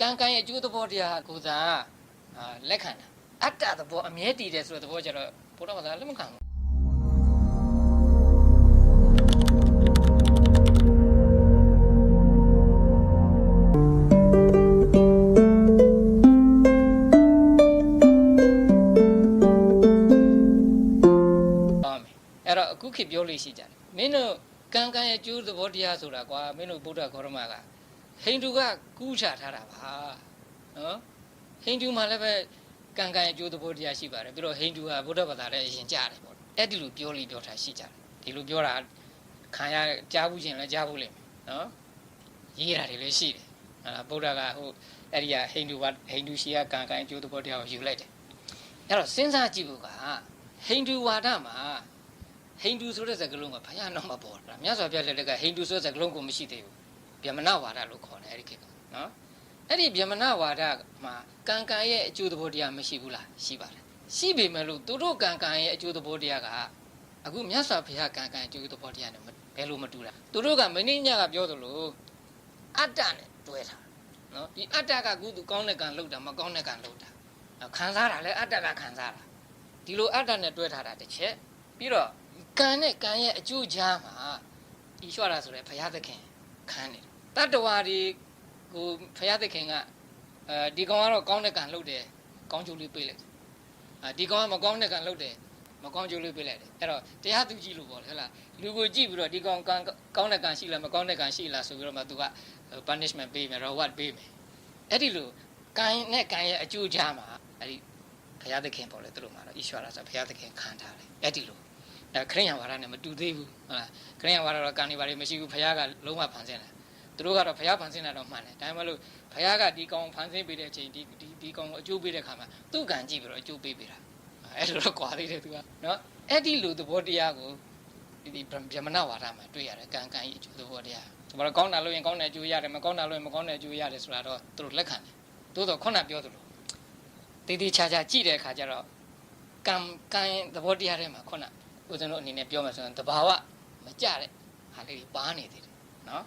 ကံကံရဲ့အကျိုးသဘောတရားကိုသာလက်ခံတာအတ္တသဘောအမြဲတည်တယ်ဆိုတဲ့သဘောကျတော့ဘုရားဘာသာလက်မခံဘူးအဲ့တော့အခုခေတ်ပြောလို့ရှိကြတယ်မင်းတို့ကံကံရဲ့အကျိုးသဘောတရားဆိုတာကွာမင်းတို့ဗုဒ္ဓဂေါရမကဟိန္ဒူကကူးချထားတာပါနော်ဟိန္ဒူမှာလည်းပဲကံကံရဲ့အကျိုးသဘောတရားရှိပါတယ်ပြီးတော့ဟိန္ဒူကဗုဒ္ဓဘာသာနဲ့အရင်ကြားတယ်ပေါ့အဲ့ဒီလိုပြောလို့ပြောထားရှိကြတယ်ဒီလိုပြောတာခံရကြားဘူးချင်းလည်းကြားဘူးလိမ့်မယ်နော်ရေးတာတွေလည်းရှိတယ်ဗုဒ္ဓကဟိုအဲ့ဒီကဟိန္ဒူရှိကကံကံအကျိုးသဘောတရားကိုယူလိုက်တယ်အဲ့တော့စဉ်းစားကြည့်ဖို့ကဟိန္ဒူဝါဒမှာဟိန္ဒူဆိုတဲ့စကားလုံးကဘုရားနောက်မှာပေါ်တာမြတ်စွာဘုရားလက်ထက်ကဟိန္ဒူဆိုတဲ့စကားလုံးကိုမရှိသေးဘူးဗျမနဝါဒလို့ခေါ်တယ်အဲ့ဒီခေတ်ကနော်အဲ့ဒီဗျမနဝါဒမှာကံကံရဲ့အကျိုးသဘောတရားမရှိဘူးလားရှိပါတယ်ရှိပေမဲ့လို့သူတို့ကံကံရဲ့အကျိုးသဘောတရားကအခုမြတ်စွာဘုရားကံကံအကျိုးသဘောတရားနဲ့ဘယ်လိုမတူတာသူတို့ကမင်းညကပြောသလိုအတ္တနဲ့တွဲထားနော်ဒီအတ္တကကုသကောင်းတဲ့ကံလုပ်တာမကောင်းတဲ့ကံလုပ်တာခံစားတာလဲအတ္တကခံစားတာဒီလိုအတ္တနဲ့တွဲထားတာတစ်ချက်ပြီးတော့ကံနဲ့ကံရဲ့အကျိုးကြားမှာဤလျှော့တာဆိုရဲဘုရားသခင်ခံနေတယ်တတ္တဝါတွေကိုဘုရားသခင်ကဒီကောင်ကတော့ကောင်းတဲ့ကံလုပ်တယ်ကောင်းကျိုးလေးပေးလိုက်ဒီကောင်ကမကောင်းတဲ့ကံလုပ်တယ်မကောင်းကျိုးလေးပေးလိုက်တယ်အဲ့တော့တရားသူကြီးလို့ပေါ့လေဟုတ်လားလူကိုကြည့်ပြီးတော့ဒီကောင်ကောင်းတဲ့ကံရှိလားမကောင်းတဲ့ကံရှိလားဆိုပြီးတော့မှသူက punishment ပေးမယ် reward ပေးမယ်အဲ့ဒီလိုကံနဲ့ကံရဲ့အကျိုးကြားမှာအဲ့ဒီဘုရားသခင်ပေါ့လေသူတို့မှာတော့ဤလျှော့တာဆိုဘုရားသခင်ခံထားတယ်အဲ့ဒီလိုခရိယံဝါဒနဲ့မတူသေးဘူးဟုတ်လားခရိယံဝါဒတော့ကံနေပါလေမရှိဘူးဘုရားကလုံးဝဖန်ဆင်းတယ်သူတို့ကတော့ဘုရားဖန်ဆင်းတာတော့မှန်တယ်ဒါပေမဲ့လို့ဘုရားကဒီကောင်ဖန်ဆင်းပေးတဲ့အချိန်ဒီကောင်ကိုအကျိုးပေးတဲ့ခါမှာသူ့ကံကြည့်ပြီးတော့အကျိုးပေးပေးတာအဲ့လိုတော့ကွာသေးတယ်သူကနော်အဲ့ဒီလိုသဘောတရားကိုဒီဗြဟ္မဏဝါဒမှာတွေ့ရတယ်ကံကံရဲ့အကျိုးသဘောတရားဘာလို့ကောင်းတာလို့ရင်ကောင်းတဲ့အကျိုးရတယ်မကောင်းတာလို့ရင်မကောင်းတဲ့အကျိုးရတယ်ဆိုတာတော့သူတို့လက်ခံတယ်သို့တော့ခုနပြောသလိုတည်တည်ချာချာကြည့်တဲ့အခါကျတော့ကံသဘောတရားထဲမှာခုနဦးဇင်းတို့အနေနဲ့ပြောမှဆိုရင်တဘာဝမကြတဲ့ဟာလေးပါနေသေးတယ်နော်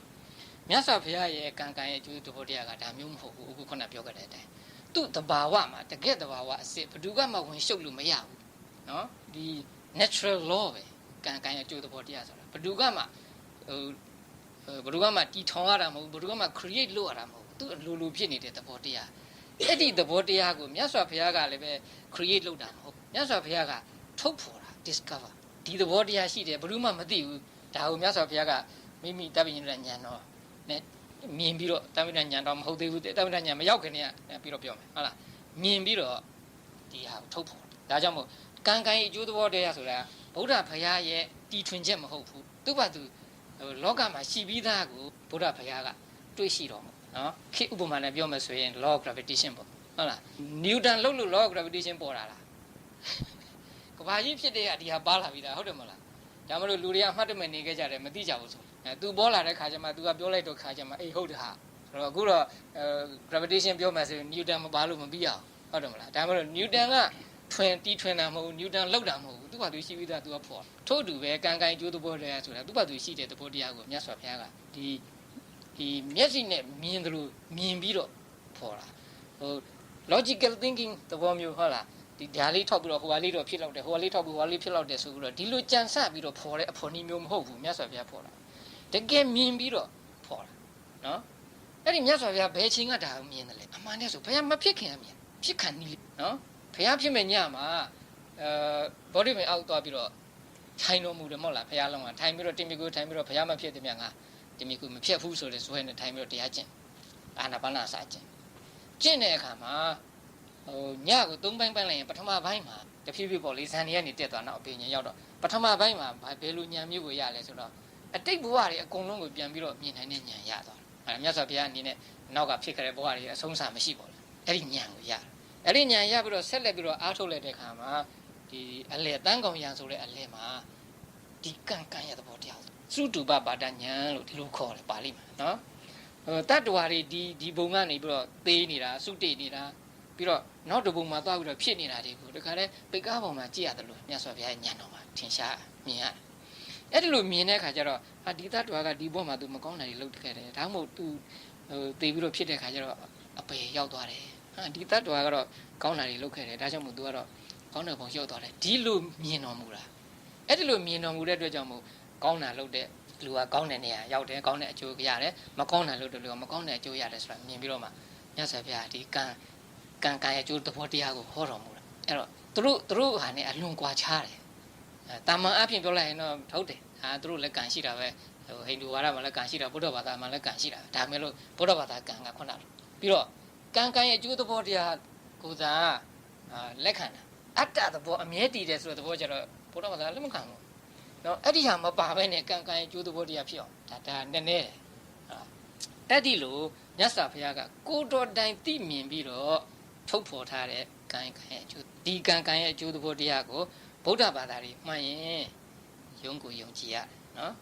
မြတ်စွာဘုရားရဲ့ကံရဲ့အကျိုးသဘောတရားကဒါမျိုးမဟုတ်ဘူးအခုခုနပြောခဲ့တဲ့အတိုင်းသူ့တဘာဝမှာတကယ့်တဘာဝအစစ်ဘယ်သူကမှဝင်ရှုပ်လို့မရဘူးနော်ဒီ natural law ပဲကံရဲ့အကျိုးသဘောတရားဆိုတာဘယ်သူကမှတီထောင်ရတာမဟုတ်ဘူးဘယ်သူကမှ create လုပ်ရတာမဟုတ်ဘူးသူအလိုလိုဖြစ်နေတဲ့သဘောတရားအဲ့ဒီသဘောတရားကိုမြတ်စွာဘုရားကလည်းပဲ create လုပ်တာမဟုတ်မြတ်စွာဘုရားကထုတ်ဖော်တာ discover ဒီသဘောတရားရှိတယ်ဘယ်သူမှမသိဘူးဒါကိုမြတ်စွာဘုရားကမိမိတပည့်ဉာဏ်တော်နဲ့မြင်ပြီးတော့တပည့်ဉာဏ်တော်မဟုတ်သေးဘူးတပည့်ဉာဏ်မရောက်ခင်နဲ့ပြီးတော့ပြောမယ်ဟုတ်လားမြင်ပြီးတော့ဒီဟာကိုထုတ်ဖော်ဒါကြောင့်မို့ကံအကျိုးသဘောတရားဆိုတာဗုဒ္ဓဘုရားရဲ့တီထွင်ချက်မဟုတ်ဘူးသူ့ဘာသူလောကမှာရှိပြီးသားကိုဗုဒ္ဓဘုရားကတွေးရှိတော်မူနော်ခေဥပမာနဲ့ပြောမယ်ဆိုရင် law of gravitation ပေါ့ဟုတ်လားနျူတန်လှုပ်လို့ law of gravitation ပေါ်တာလားကဘာကြီးဖြစ်တဲ့ကဒီဟာပါလာပြီးသားဟုတ်တယ်မလားဒါမှမဟုတ်လူတွေကအမှတ်တမဲ့နေခဲ့ကြတယ်မသိကြဘူးဆိုသူပေါ်လာတဲ့ခါကျမှသူကပြောလိုက်တော့ခါကျမှအေးဟုတ်တယ်ဟာဆိုတော့အခုတော့ gravitation ပြောမှဆိုရင်နျူတန်မပါလို့မပြီးအောင်ဟုတ်တယ်မလားဒါမှမဟုတ်နျူတန်ကတီထွင်တာမဟုတ်ဘူးနျူတန်လောက်တာမဟုတ်ဘူးသူ့ဘာသူရှိပြီးသားသူကဖော်ထို့တူပဲကံအကျိုးသဘောတရားဆိုတာသူ့ဘာသူရှိတဲ့သဘောတရားကိုမြတ်စွာဘုရားကဒီမျက်စိနဲ့မြင်တယ်လို့မြင်ပြီးတော့ဖော်တာဟို logical thinking သဘောမျိုးဟုတ်လားဒီဓာလေးထောက်ပြီးတော့ဟိုဟာလေးတော့ဖြစ်လောက်တယ်ဟိုဟာလေးထောက်ပြီးဟိုဟာလေးဖြစ်လောက်တယ်ဆိုပြီးတော့ဒီလိုကြံစပြီးတော့ဖော်တဲ့အဖော်နည်းမျိုးမဟုတ်ဘူးမြတ်စွာဘုရားဖော်တာတကယ်မြင်ပြီးတော့ဖော်တာနော်အဲ့ဒီမြတ်စွာဘုရားဘယ်ချိန်ကဒါကိုမြင်တယ်လဲအမှန်တည်းဆိုဘုရားမဖြစ်ခင်ကမြင်ဖြစ်ခံနည်းနော်ဘုရားဖြစ်မဲ့ညမှာဘောဓိပင်အောက်သွားပြီးတော့ထိုင်တော်မူတယ်မဟုတ်လားဘုရားလုံးကထိုင်ပြီးတော့တင်မီကိုထိုင်ပြီးတော့ဘုရားမဖြစ်တယ်မြတ်ငါတင်မီကိုမဖြစ်ဘူးဆိုတဲ့ဇွဲနဲ့ထိုင်ပြီးတော့တရားကျင့်အာနာပါနာစာကျင့်တဲ့အခါမှာညကို3ပိုင်းလိုက်ရင်ပထမပိုင်းမှာတဖြည်းဖြည်းပေါ့လေဇန်တွေကနေတက်သွားတော့အပင်ညရောက်တော့ပထမပိုင်းမှာဘယ်လိုဉာဏ်မျိုးကိုရလဲဆိုတော့အတိတ်ဘဝတွေအကုန်လုံးကိုပြန်ပြီးတော့မြင်နိုင်တဲ့ဉာဏ်ရသွားတယ်မြတ်စွာဘုရားအနေနဲ့နောက်ကဖြစ်ခဲ့တဲ့ဘဝတွေအဆုံးစာမရှိပါဘူးအဲ့ဒီဉာဏ်ကိုရတယ်အဲ့ဒီဉာဏ်ရပြီးတော့ဆက်လက်ပြီးတော့အားထုတ်လိုက်တဲ့အခါမှာဒီအလယ်တန်းကောင်ရံဆိုတဲ့အလယ်မှာဒီကံရဲ့သဘောတရားသုတုပပါဒဉာဏ်လို့ဒီလိုခေါ်တယ်ပါဠိမှာနော်တတ္တဝါတွေဒီဘုံကနေပြီးတော့သေးနေတာသုတိနေတာပြီးတော့နောက်တစ်ဘုံမှာသွားပြီးတော့ဖြစ်နေတာတွေကိုတခါလဲပိတ်ကားပေါ်မှာကြည့်ရတယ်လို့မြတ်စွာဘုရားရဲ့ဉာဏ်တော်မှာထင်ရှားမြင်ရတယ်အဲ့ဒီလိုမြင်တဲ့အခါကျတော့ဒီတတ္တဝါကဒီဘုံမှာသူမကောင်းတာတွေလုပ်ခဲ့တယ်ဒါမှမဟုတ်သူသေပြီးတော့ဖြစ်တဲ့အခါကျတော့ အပေရောက်သွားတယ်ဟာဒီတတ်တော်ကတော့ကောင်းတာတွေလုပ်ခဲ့တယ်ဒါကြောင့်မို့ तू ကတော့ကောင်းတဲ့ဘုံရောက်သွားတယ်ဒီလိုမြင်တော်မူတာအဲ့ဒီလိုမြင်တော်မူတဲ့အတွက်ကြောင့်မို့ကောင်းတာလုပ်တဲ့လူကကောင်းတဲ့နေရာရောက်တယ်ကောင်းတဲ့အကျိုးရတယ်မကောင်းတာလုပ်တဲ့လူကမကောင်းတဲ့အကျိုးရတယ်ဆိုတာမြင်ပြီးတော့မှမြတ်စွာဘုရားဒီကံရဲ့အကျိုးသဘောတရားကိုဟောတော်မူတာအဲ့တော့သူတို့ဟာနဲ့အလွန်ကွာခြားတယ်တာမန်အဖြစ်ပြောလိုက်ရင်တော့ဟုတ်တယ်ဟာသူတို့လည်းကံရှိတာပဲဟိန္ဒူဘာသာမှာလည်းကံရှိတာဗုဒ္ဓဘာသာမှာလည်းကံရှိတာဒါမဲ့လို့ဗုဒ္ဓဘာသာကံကခုနပြီးတော့ကံရဲ့အကျိုးသဘောတရားကိုသာလက်ခံတာအတ္တသဘောအမြဲတည်တယ်ဆိုတဲ့သဘောကျတော့ဗုဒ္ဓဘာသာလက်မခံဘူးနော်အဲ့ဒီဟာမပါဘဲနဲ့ကံရဲ့အကျိုးသဘောတရားဖြစ်အောင်ဒါနည်းနည်းအဲ့ဒီလိုမြတ်စွာဘုရားကကိုတော်တိုင်သိမြင်ပြီးတော့ထုတ်ဖော်ထားတဲ့ကံရဲ့အကျိုးဒီကံရဲ့အကျိုးသဘောတရားကိုဗုဒ္ဓဘာသာတွေမှန်ရင်ယုံကိုယုံကြည်ရတယ်နော်